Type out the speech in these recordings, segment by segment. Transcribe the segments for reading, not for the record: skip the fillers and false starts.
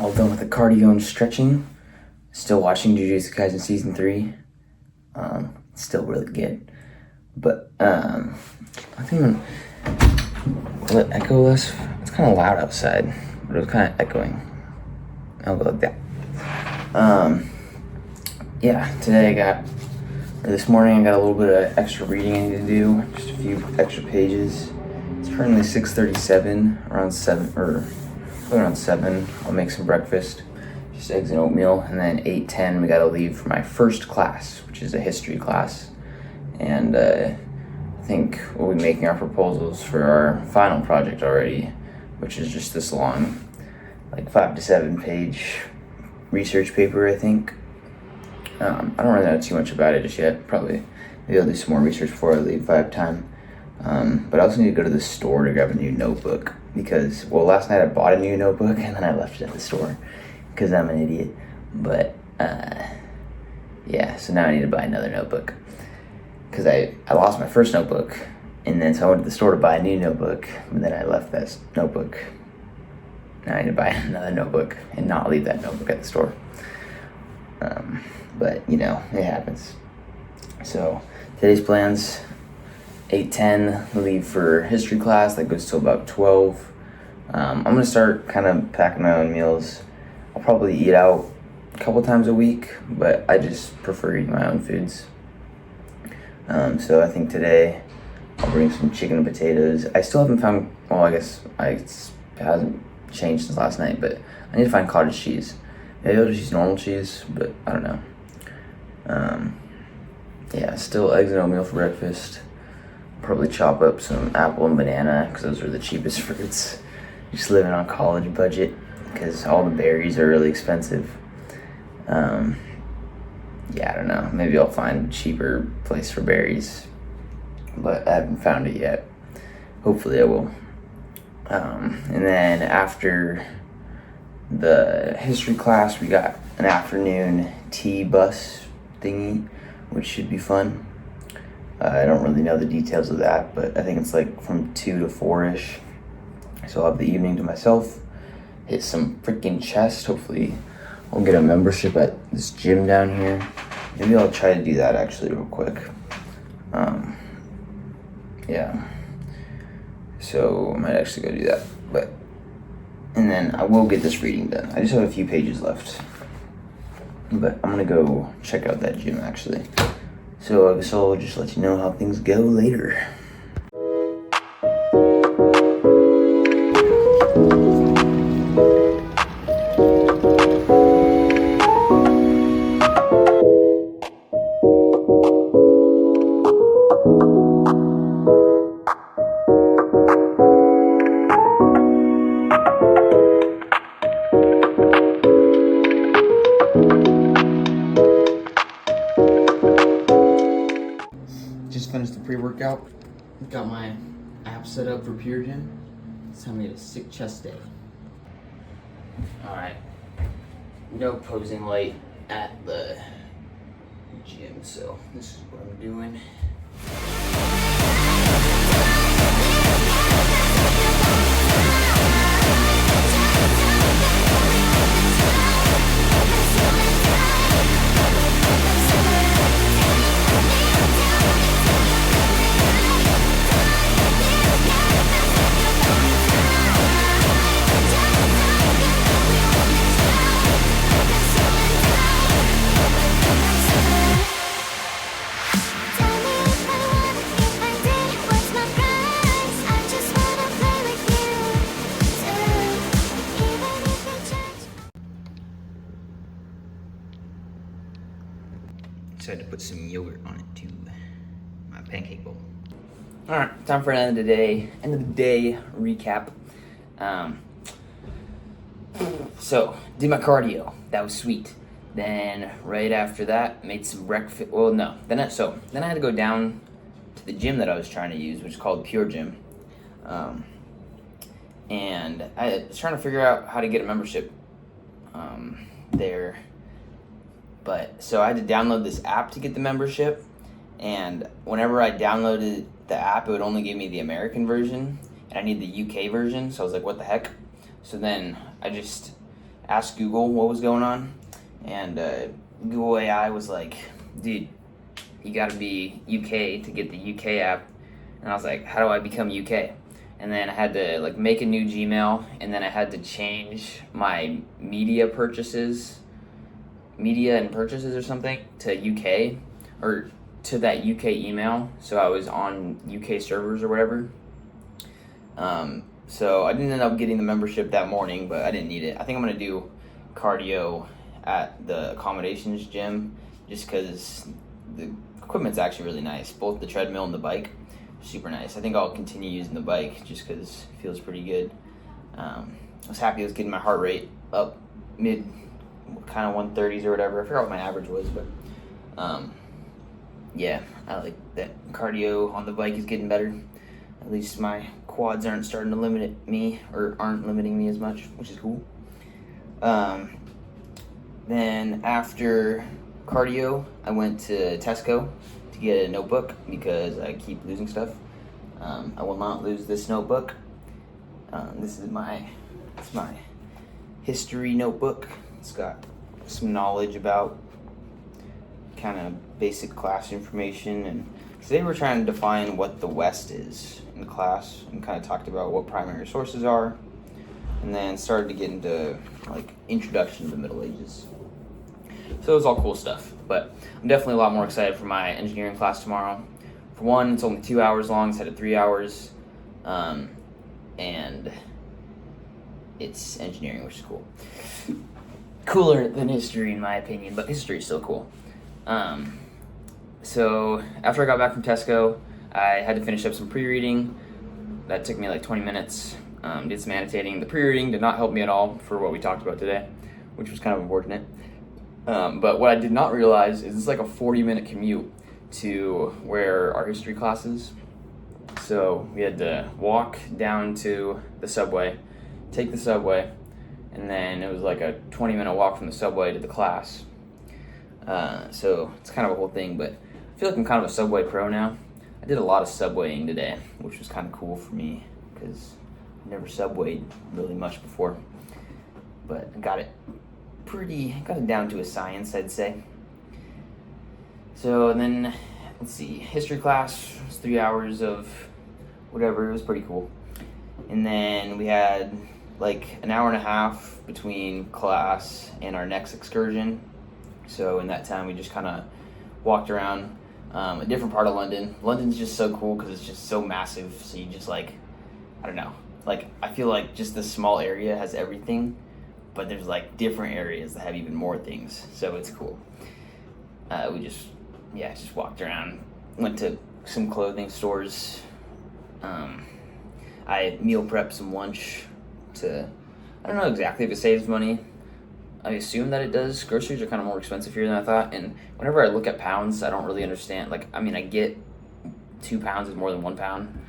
all done with the cardio and stretching. Still watching Jujutsu Kaisen Season 3. It's still really good. But, I think will it echo less? It's kind of loud outside, but it was kind of echoing. I'll go like that. Yeah, this morning I got a little bit of extra reading I need to do, just a few extra pages. It's currently 6:37, around 7. I'll make some breakfast, just eggs and oatmeal, and then 8:10 we gotta leave for my first class, which is a history class. And I think we'll be making our proposals for our final project already, which is just this long, like 5 to 7 page research paper, I think. I don't really know too much about it just yet. Maybe I'll do some more research before I leave if I have time. But I also need to go to the store to grab a new notebook because, well, last night I bought a new notebook and then I left it at the store because I'm an idiot. But yeah, so now I need to buy another notebook because I lost my first notebook, and then so I went to the store to buy a new notebook, and then I left that notebook. Now I need to buy another notebook and not leave that notebook at the store. But you know, it happens. So today's plans: 8:10 leave for history class that goes till about 12. I'm gonna start kind of packing my own meals. I'll probably eat out a couple times a week, but I just prefer eating my own foods. So I think today I'll bring some chicken and potatoes. I still haven't found, well, I guess it hasn't changed since last night, but I need to find cottage cheese. Maybe I'll just use normal cheese, but I don't know. Yeah, still eggs and oatmeal for breakfast. Probably chop up some apple and banana because those are the cheapest fruits. Just living on college budget because all the berries are really expensive. Yeah, I don't know. Maybe I'll find a cheaper place for berries, but I haven't found it yet. Hopefully I will. And then after the history class, we got an afternoon tea bus thingy, which should be fun. I don't really know the details of that, but I think it's like from 2 to 4-ish. So I'll have the evening to myself, hit some freaking chest. Hopefully I'll get a membership at this gym down here. Maybe I'll try to do that actually real quick. Yeah. So I might actually go do that. And then I will get this reading done. I just have a few pages left. But I'm gonna go check out that gym actually. So I guess I'll just let you know how things go later. Just finished the pre-workout. Got my app set up for Pure Gym. It's time to get a sick chest day. Alright. No posing light at the gym, so this is what I'm doing. Decided to put some yogurt on it too. My pancake bowl. All right, time for an end of the day recap. So did my cardio. That was sweet. Then right after that, made some breakfast. Well, no. Then I had to go down to the gym that I was trying to use, which is called Pure Gym. And I was trying to figure out how to get a membership there. But so I had to download this app to get the membership, and whenever I downloaded the app, it would only give me the American version, and I need the UK version. So I was like, what the heck? So then I just asked Google what was going on, and Google AI was like, dude, you gotta be UK to get the UK app. And I was like, how do I become UK? And then I had to like make a new Gmail, and then I had to change my media and purchases or something to UK, or to that UK email, so I was on UK servers or whatever. So I didn't end up getting the membership that morning, but I didn't need it. I think I'm gonna do cardio at the accommodations gym, just because the equipment's actually really nice. Both the treadmill and the bike, super nice. I think I'll continue using the bike just because it feels pretty good. I was happy I was getting my heart rate up mid kind of 130s or whatever. I forgot what my average was, but yeah, I like that cardio on the bike is getting better. At least my quads aren't starting to limit me, or aren't limiting me as much, which is cool. Then after cardio, I went to Tesco to get a notebook because I keep losing stuff. I will not lose this notebook. This is my history notebook. It's got some knowledge about kind of basic class information, and today we're trying to define what the West is in class, and kind of talked about what primary sources are, and then started to get into like introduction to the Middle Ages. So it was all cool stuff, but I'm definitely a lot more excited for my engineering class tomorrow. For one, it's only 2 hours long instead of 3 hours, and it's engineering, which is cool. Cooler than history in my opinion, but history is still cool. So after I got back from Tesco, I had to finish up some pre-reading. That took me like 20 minutes. Did some annotating. The pre-reading did not help me at all for what we talked about today, which was kind of unfortunate. But what I did not realize is it's like a 40-minute commute to where our history class is. So we had to walk down to the subway, take the subway, and then it was like a 20-minute walk from the subway to the class. So it's kind of a whole thing, but I feel like I'm kind of a subway pro now. I did a lot of subwaying today, which was kind of cool for me because I've never subwayed really much before. But I got it down to a science, I'd say. So then, let's see, history class was 3 hours of whatever, it was pretty cool. And then we had like an hour and a half between class and our next excursion. So in that time we just kind of walked around a different part of London. London's just so cool because it's just so massive, so you just like, I don't know, like I feel like just this small area has everything, but there's like different areas that have even more things, so it's cool. We just walked around, went to some clothing stores. I meal prepped some lunch I don't know exactly if it saves money. I assume that it does. Groceries are kind of more expensive here than I thought, and whenever I look at pounds, I don't really understand. Like, I mean, I get 2 pounds is more than 1 pound,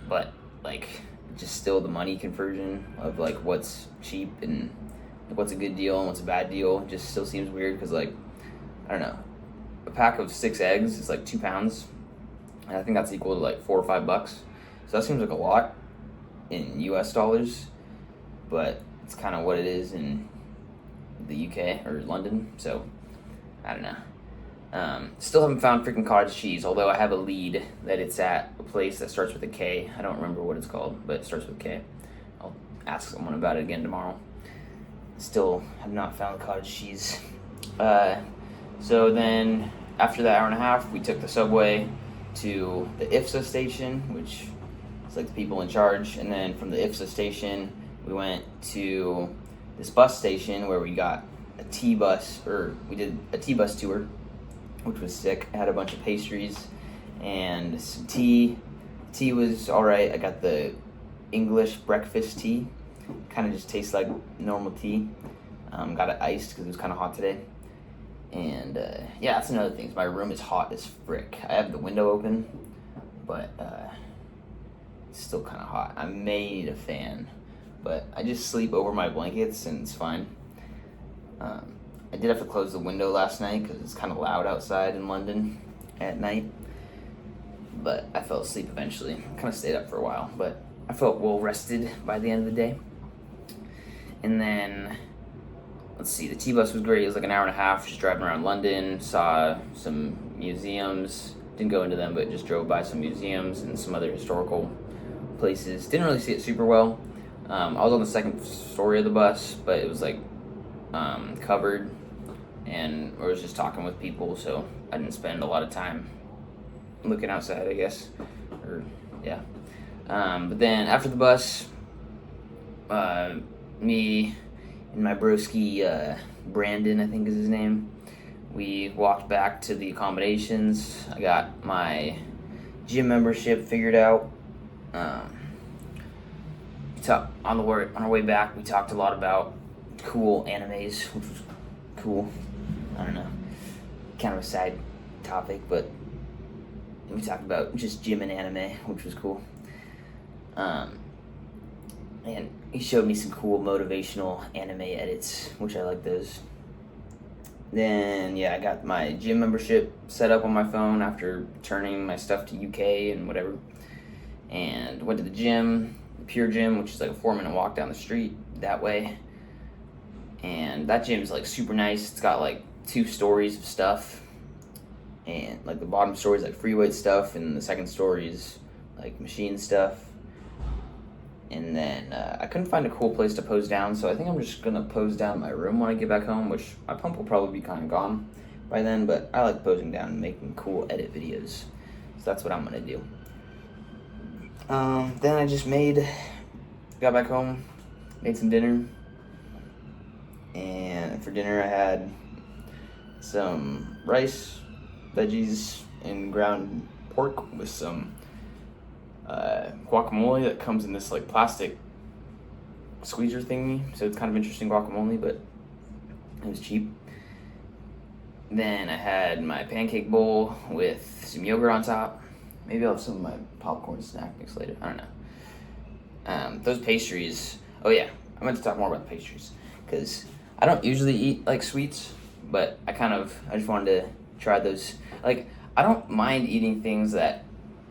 but like, just still the money conversion of like what's cheap and what's a good deal and what's a bad deal just still seems weird because, like, I don't know, a pack of 6 eggs is like 2 pounds, and I think that's equal to like $4 or $5. So that seems like a lot in US dollars, but it's kind of what it is in the UK or London, so I don't know. Still haven't found freaking cottage cheese, although I have a lead that it's at a place that starts with a K. I don't remember what it's called, but it starts with a K. I'll ask someone about it again tomorrow. Still have not found cottage cheese. So then after that hour and a half, we took the subway to the IFSA station, which is like the people in charge, and then from the IFSA station we went to this bus station where we got a T-bus, or we did a T-bus tour, which was sick. It had a bunch of pastries and some tea. Tea was alright. I got the English breakfast tea. Kind of just tastes like normal tea. Got it iced because it was kind of hot today. And yeah, that's another thing. My room is hot as frick. I have the window open, but it's still kind of hot. I may need a fan, but I just sleep over my blankets and it's fine. I did have to close the window last night because it's kind of loud outside in London at night, but I fell asleep eventually. Kind of stayed up for a while, but I felt well rested by the end of the day. And then let's see, the T-bus was great. It was like an hour and a half just driving around London, saw some museums, didn't go into them, but just drove by some museums and some other historical places. Didn't really see it super well. I was on the second story of the bus, but it was like covered, and I was just talking with people, so I didn't spend a lot of time looking outside, I guess. Or yeah. But then after the bus, me and my broski, Brandon, I think is his name, we walked back to the accommodations. I got my gym membership figured out. On our way back, we talked a lot about cool animes, which was cool. I don't know, kind of a side topic, but we talked about just gym and anime, which was cool. And he showed me some cool motivational anime edits, which I like those. Then yeah, I got my gym membership set up on my phone after turning my stuff to UK and whatever, and went to the gym, the Pure Gym, which is like a 4-minute walk down the street that way. And that gym is like super nice. It's got like 2 stories of stuff, and like the bottom story is like free weight stuff, and the second story is like machine stuff. And then I couldn't find a cool place to pose down, so I think I'm just gonna pose down in my room when I get back home, which my pump will probably be kind of gone by then, but I like posing down and making cool edit videos, so that's what I'm gonna do. Then I just got back home, made some dinner, and for dinner I had some rice, veggies, and ground pork with some guacamole that comes in this like plastic squeezer thingy, so it's kind of interesting guacamole, but it was cheap. Then I had my pancake bowl with some yogurt on top. Maybe I'll have some of my popcorn snack mix later, I don't know. Those pastries, oh yeah, I meant to talk more about the pastries, because I don't usually eat like sweets, but I just wanted to try those. Like, I don't mind eating things that,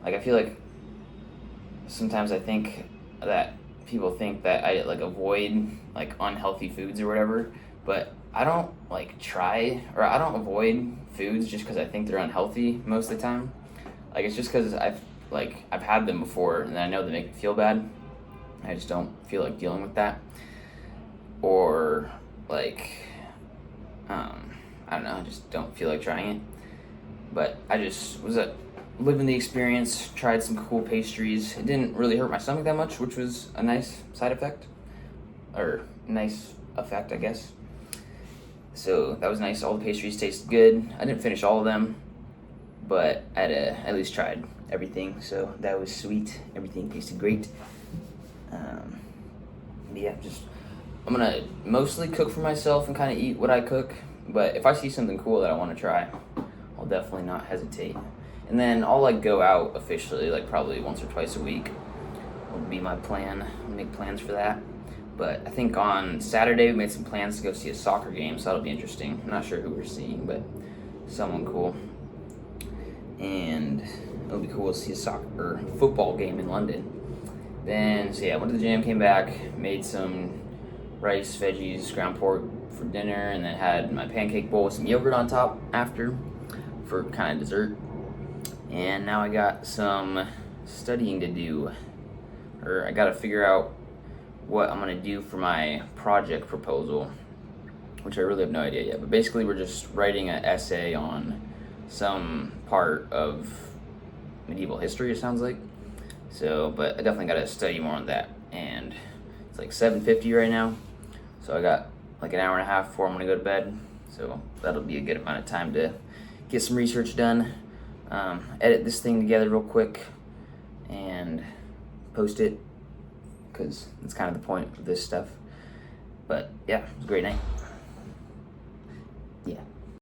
like, I feel like sometimes I think that people think that I like avoid like unhealthy foods or whatever, but I don't like I don't avoid foods just because I think they're unhealthy most of the time. Like, it's just because I've had them before and I know they make me feel bad. I just don't feel like dealing with that, or like I don't know, I just don't feel like trying it. But I just was living the experience, tried some cool pastries. It didn't really hurt my stomach that much, which was a nice side effect, or nice effect, I guess. So that was nice. All the pastries tasted good. I didn't finish all of them, but I at least tried everything, so that was sweet. Everything tasted great. Yeah, I'm gonna mostly cook for myself and kind of eat what I cook, but if I see something cool that I want to try, I'll definitely not hesitate. And then I'll like go out officially, like probably once or twice a week would be my plan. I'll make plans for that. But I think on Saturday we made some plans to go see a soccer game, so that'll be interesting. I'm not sure who we're seeing, but someone cool. And it'll be cool to see a soccer or football game in London. Then, so yeah, went to the gym, came back, made some rice, veggies, ground pork for dinner, and then had my pancake bowl with some yogurt on top after for kind of dessert. And now I got some studying to do, or I gotta figure out what I'm gonna do for my project proposal, which I really have no idea yet. But basically we're just writing an essay on some part of medieval history, it sounds like. So, but I definitely gotta study more on that. And it's like 7:50 right now, so I got like an hour and a half before I'm gonna go to bed. So that'll be a good amount of time to get some research done. Edit this thing together real quick and post it, because that's kind of the point of this stuff. But yeah, it was a great night.